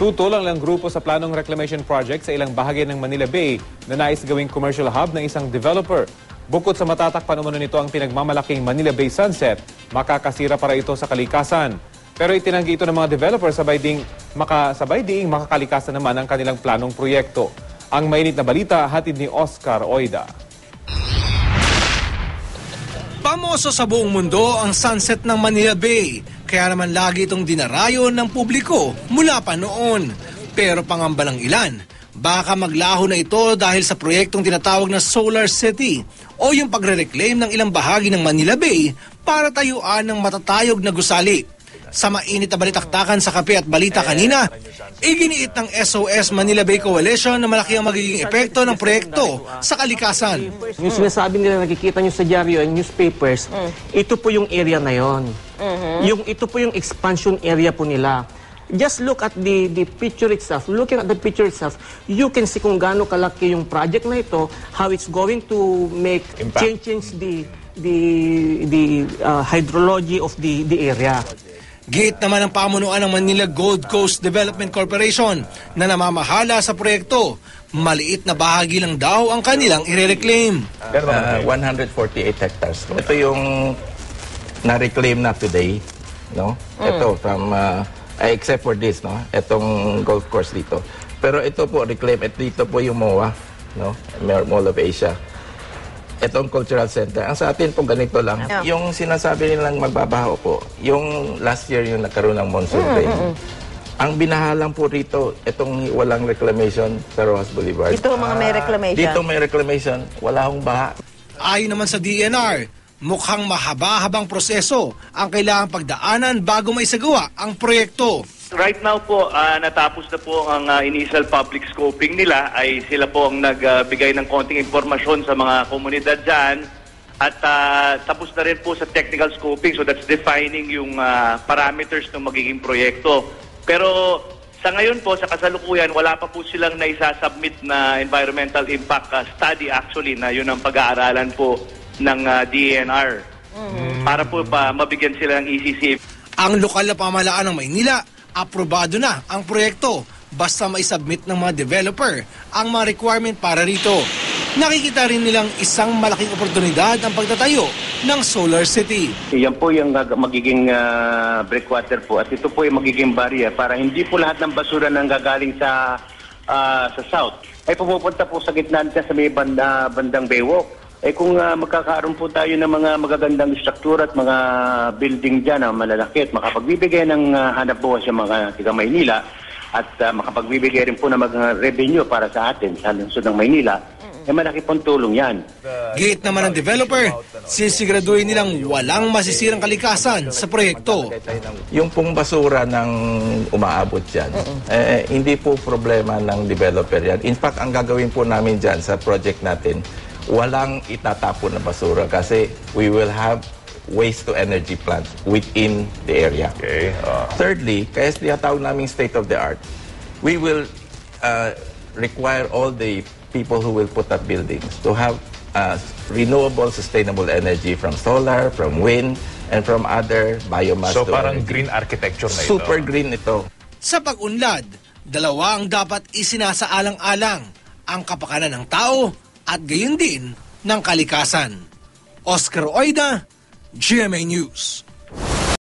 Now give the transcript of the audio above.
Tutol ang ilang grupo sa planong reclamation project sa ilang bahagi ng Manila Bay na nais gawing commercial hub ng isang developer. Bukod sa matatakpan umano nito ang pinagmamalaking Manila Bay Sunset, makakasira para ito sa kalikasan. Pero itinanggi ito ng mga developer sabay diing makakalikasan naman ang kanilang planong proyekto. Ang mainit na balita hatid ni Oscar Oida. Pamoso sa buong mundo ang sunset ng Manila Bay, kaya naman lagi itong dinarayo ng publiko mula pa noon. Pero pangamba ng ilan, baka maglaho na ito dahil sa proyektong tinatawag na Solar City o yung pagre-reclaim ng ilang bahagi ng Manila Bay para tayuan ng matatayog na gusali. Sa mainit na balitaktakan sa Kape at Balita kanina, iginiit ng SOS Manila Bay Coalition na malaki ang magiging epekto ng proyekto sa kalikasan. Yung sinasabi nila, nakikita nyo sa dyaryo and newspapers, ito po yung area na yon. Ito po yung expansion area po nila. Just look at the picture itself. Looking at the picture itself, you can see kung gaano kalaki yung project na ito, how it's going to make change the hydrology of the area. Gate naman ang pamunuan ng Manila Gold Coast Development Corporation na namamahala sa proyekto. Maliit na bahagi lang daw ang kanilang ire-reclaim. 148 hectares. Ito yung na-reclaim na today, no? Ito from except for this, no? Itong golf course dito. Pero ito po reclaim, dito po yung MOA, no? Mall of Asia. Itong cultural center. Ang sa atin po ganito lang. Yung sinasabi nilang magbabaho po, yung last year yung nagkaroon ng monsoon rain. Ang binahalang po rito, itong walang reclamation sa Rojas Boulevard. Dito mga may reclamation. Dito may reclamation, wala hong baha. Ayon naman sa DNR, mukhang mahaba-habang proseso ang kailangang pagdaanan bago maisagawa ang proyekto. Right now po, natapos na po ang initial public scoping nila ay sila po ang nagbigay ng konting impormasyon sa mga komunidad dyan at tapos na rin po sa technical scoping, so that's defining yung parameters ng magiging proyekto. Pero sa ngayon po, sa kasalukuyan, wala pa po silang naisasubmit na environmental impact study actually na yun ang pag-aaralan po ng DNR para po mabigyan sila ng ECC. Ang lokal na pamahalaan ng Maynila, aprobado na ang proyekto basta maisubmit ng mga developer ang mga requirement para rito. Nakikita rin nilang isang malaking oportunidad ang pagtatayo ng Solar City. Yan po yung magiging breakwater po at ito po yung magiging barrier para hindi po lahat ng basura nang gagaling sa south ay pumupunta po sa gitna sa may bandang Baywalk. Kung magkakaroon po tayo ng mga magagandang struktura at mga building dyan na malalaki at makapagbibigay ng hanap buhay sa mga tiga Maynila at makapagbibigay rin po ng mga revenue para sa atin sa lungsod ng Maynila, malaki pong tulong yan. Gate naman ng developer, sisiguraduhin nilang walang masisirang kalikasan sa proyekto. Yung pong basura ng umaabot dyan, hindi po problema ng developer yan. In fact, ang gagawin po namin dyan sa project natin, walang itatapon na basura kasi we will have waste-to-energy plants within the area. Okay. Thirdly, kaya tinatawag naming state-of-the-art, we will require all the people who will put up buildings to have renewable, sustainable energy from solar, from wind, and from other biomass. So parang green architecture na ito. Super green ito. Sa pag-unlad, dalawa ang dapat isinasaalang-alang, ang kapakanan ng tao at gayon din ng kalikasan. Oscar Oida, GMA News.